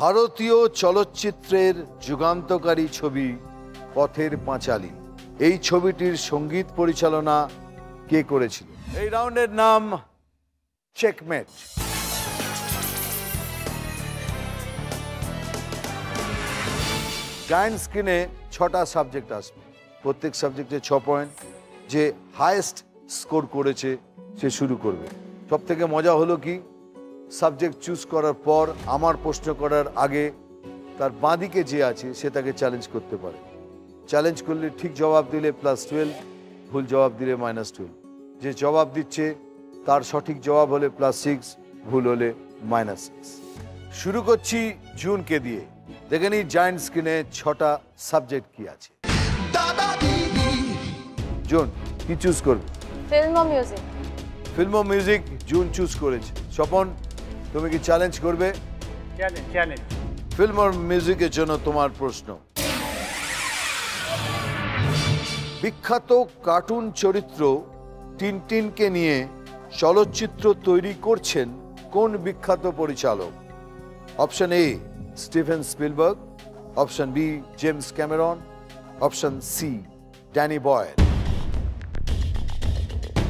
ভারতীয় চলচ্চিত্রের যুগান্তকারী ছবি পথের পাঁচালী, এই ছবিটির সঙ্গীত পরিচালনা কে করেছিল? এই রাউন্ডের নাম চেকমেট। জায়ান্ট স্ক্রিনে 6টা সাবজেক্ট আসবে, প্রত্যেক সাবজেক্টে 6 পয়েন্ট। যে হাইয়েস্ট স্কোর করেছে সে শুরু করবে। সব থেকে মজা হলো কি, সাবজেক্ট চুজ করার পর আমার প্রশ্ন করার আগে তার বাঁদিকে যে আছে সে তাকে চ্যালেঞ্জ করতে পারে। চ্যালেঞ্জ করলে ঠিক জবাব দিলে +12, ভুল জবাব দিলে -12। যে জবাব দিচ্ছে তার সঠিক জবাব হলে +6, ভুল হলে -6। শুরু করছি জুনকে দিয়ে। দেখে নিই জায়ান্ট স্ক্রিনে 6টা সাবজেক্ট কি আছে। জুন কি চুজ করবে? ফিল্ম ও মিউজিক। ফিল্ম ও মিউজিক জুন চুজ করেছে। স্বপন, তুমি কি চ্যালেঞ্জ করবে? চ্যালেঞ্জ। ফিল্ম আর মিউজিকের জন্য তোমার প্রশ্ন। বিখ্যাত কার্টুন চরিত্র টিনটিনকে নিয়ে চলচ্চিত্র তৈরি করছেন কোন বিখ্যাত পরিচালক? Option A Stephen Spielberg, option B James Cameron, option C Danny Boyle.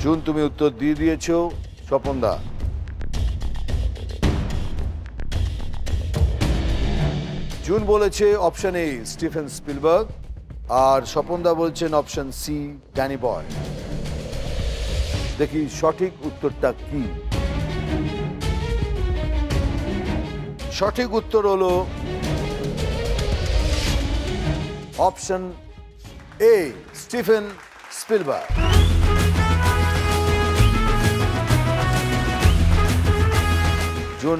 June তুমি উত্তর দিয়ে দিয়েছো। স্বপন দা? জুন বলেছে অপশন এ স্টিফেন স্পিলবার্গ, আর স্বপন দা বলছেন অপশন সি ড্যানি বয়েল। দেখি সঠিক উত্তরটা কি। সঠিক উত্তর হলো option A Stephen Spielberg. Jun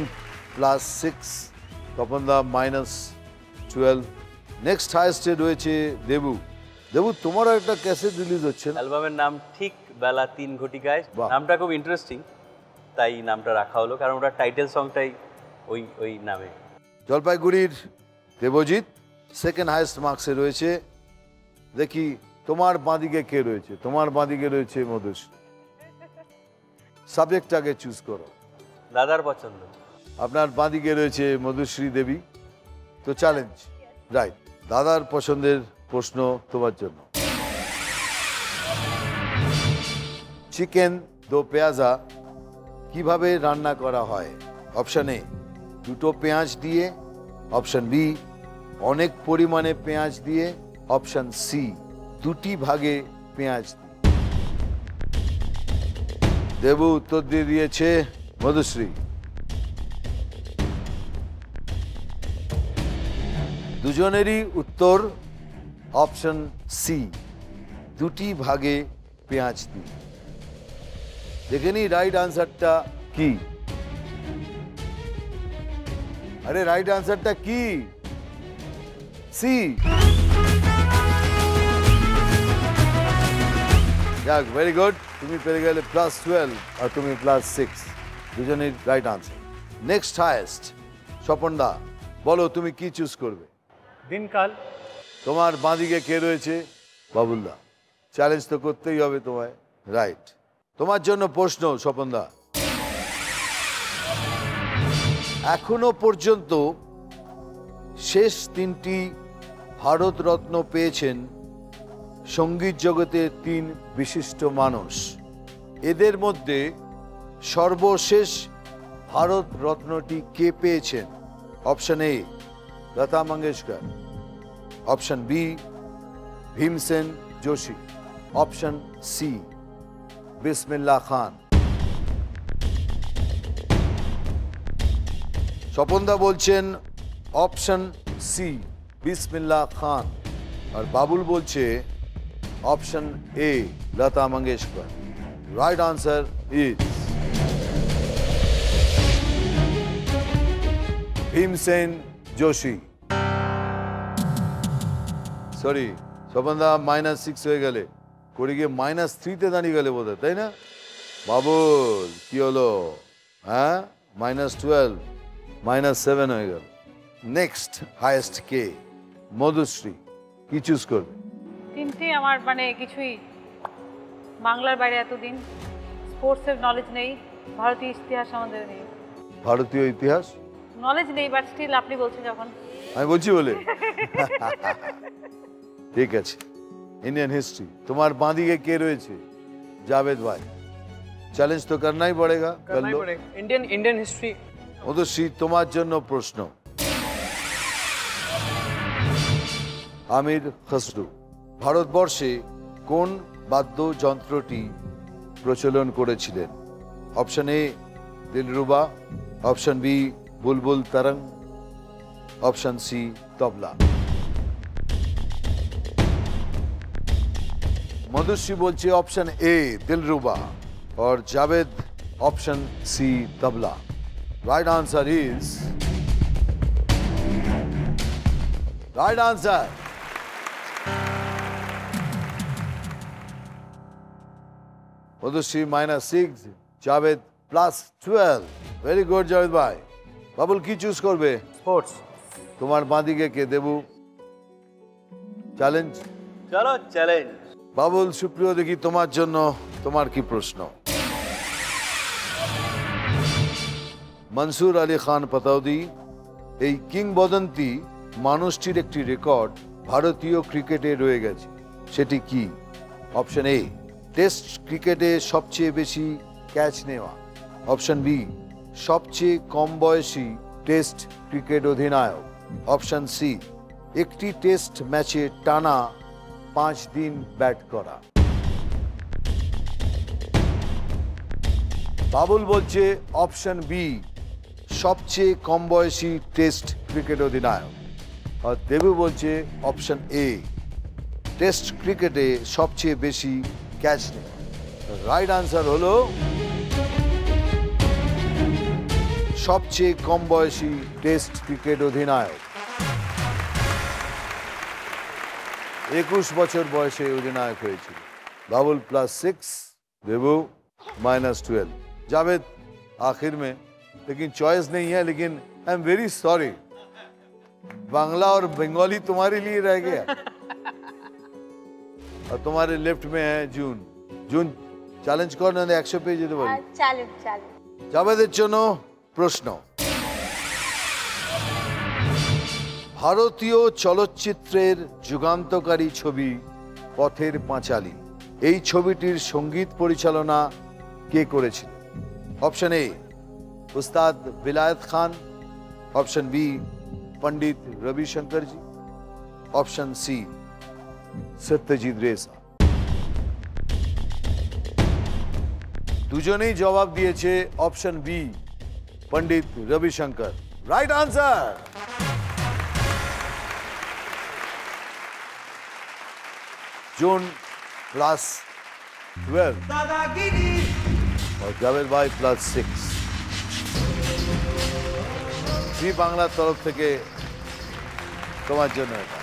+6, তপনদা -12। নেক্সট হাইয়েস্টে রয়েছে দেবু। দেবু, তোমারও একটা ক্যাসেট রিলিজ হচ্ছে। অ্যালবামের নাম ঠিক বেলা 3 ঘটিকায়। নামটা খুব ইন্টারেস্টিং, তাই নামটা রাখা হলো, কারণ ওটা টাইটেল সংটাই ওই নামে। জলপাইগুড়ির দেবজিৎ সেকেন্ড হাইয়েস্ট মার্কসে রয়েছে। দেখি তোমার বাঁদিকে কে রয়েছে। তোমার বাঁদিকে রয়েছে মধুশ্রী। সাবজেক্টটাকে চুজ করো। দাদার পছন্দ। আপনার বাঁদিকে রয়েছে মধুশ্রী দেবী। তো চ্যালেঞ্জ রাইট। দাদার পছন্দের প্রশ্ন তোমার জন্য। চিকেন দো পেঁয়াজা কিভাবে রান্না করা হয়? অপশন এ 2টো পেঁয়াজ দিয়ে, অপশন বি অনেক পরিমাণে পেঁয়াজ দিয়ে, অপশন সি 2টি ভাগে পেঁয়াজ দিয়ে। দেবু উত্তর দিয়ে দিয়েছে। মধুশ্রী? দুজনেরই উত্তর অপশন সি 2টি ভাগে পেঁয়াজ দিয়ে। দেখে নি রাইট আনসারটা কি। আরে রাইট আনসারটা কি? সি। যাক, ভেরি গুড। তুমি পেয়ে গেলে +12 আর তুমি +6, দুজনের right answer. Next highest Swapan da, বলো তুমি কি চুজ করবে? দিনকাল। তোমার বাঁদিকে কে রয়েছে? বাবুলদা। চ্যালেঞ্জ তো করতেই হবে তোমায়। রাইট। তোমার জন্য প্রশ্ন স্বপন দা। এখনো পর্যন্ত শেষ 3টি ভারতরত্ন পেয়েছেন সঙ্গীত জগতের 3 বিশিষ্ট মানুষ। এদের মধ্যে সর্বশেষ ভারতরত্নটি কে পেয়েছেন? Option A Lata Mangeshkar, option B Bhimsen Joshi, option C Bismillah Khan. স্বপনদা বলছেন অপশন সি বিসমিল্লাহ খান, আর বাবুল বলছে option A Lata Mangeshkar. Right answer is Bhimsen Joshi. Sorry স্বপনদা -6 হয়ে গেলে, করে গিয়ে -3তে দাঁড়িয়ে গেলে বোধ হয়, তাই না? বাবুল কি হলো? হ্যাঁ, -12, -7 হয়ে গেল। নেক্সট হাইয়েস্ট কে? মধুশ্রী, কি চুজ করবে? তিনটি আমার মানে কিছুই বাংলার বাইরে এতদিন স্পোর্টসের নলেজ নেই, ভারতীয় ইতিহাস আমাদের নেই। ভারতীয় ইতিহাস নলেজ নেই বাট স্টিল আপনি বলছেন যখন। আমি বলছি বলে ঠিক আছে। इंडियन हिस्ट्री तुम्हारे बांदिके के रয়েছে जावेद भाई চ্যালেঞ্জ তো করনাই পড়েगा कर लो इंडियन हिस्ट्री মধুশ্রী তোমার জন্য প্রশ্ন আমির খসরু ভারতবর্ষে কোন বাদ্যযন্ত্রটি প্রচলন করেছিলেন option A dilruba option B bulbul tarang option C tabla Madhushri बोलছে ऑप्शन ए दिलरुबा और Javed option C tabla right answer is right answer Madhushri -6 Javed +12 very good Javed भाई बाबुल की चूज করবে স্পোর্টস তোমার বাঁদিকে কে দেবু চ্যালেঞ্জ চলো চ্যালেঞ্জ বাবুল সুপ্রিয় দেখি তোমার জন্য তোমার কি প্রশ্ন মনসুর আলী খান পাতাউদি এই কিংবদন্তি মানুষটির একটি রেকর্ড ভারতীয় ক্রিকেটে রয়ে গেছে সেটি কি অপশন এ টেস্ট ক্রিকেটে সবচেয়ে বেশি ক্যাচ নেওয়া অপশন বি সবচেয়ে কম বয়সী টেস্ট ক্রিকেট অধিনায়ক অপশন সি একটি টেস্ট ম্যাচে টানা 5 दिन बैट करा बाबुल बोलছে ऑप्शन बी সবচেয়ে কম বয়সী টেস্ট ক্রিকেট অধিনায়ক আর দেবু বলছে অপশন এ টেস্ট ক্রিকেটে সবচেয়ে বেশি ক্যাচ নেয় রাইট আনসার হলো সবচেয়ে কম বয়সী টেস্ট ক্রিকেট অধিনায়ক 21 বছর বয়সে অধিনায়ক হয়েছিল बाबुल +6 देबू -12 जावेद आखिर में लेकिन चॉइस नहीं है लेकिन I am very sorry Bangla और बंगाली तुम्हारे लिए रह गया और तुम्हारे लेफ्ट में है जून जून चैलेंज करना 100 पेज দিতে পারি চ্যালেঞ্জ জাভেদের জন্য প্রশ্ন ভারতীয় চলচ্চিত্রের যুগান্তকারী ছবি পথের পাঁচালী এই ছবিটির সঙ্গীত পরিচালনা কে করেছিলেন অপশন এ উস্তাদ বিলায়েত খান অপশন বি पंडित रविशंकर जी ऑप्शन सी सत्यजीत रे দুজনেই জবাব দিয়েছে option B Pandit Ravishankar right answer जून +12 और जावेद भाई +6 জি বাংলার তরফ থেকে তোমার জন্য এটা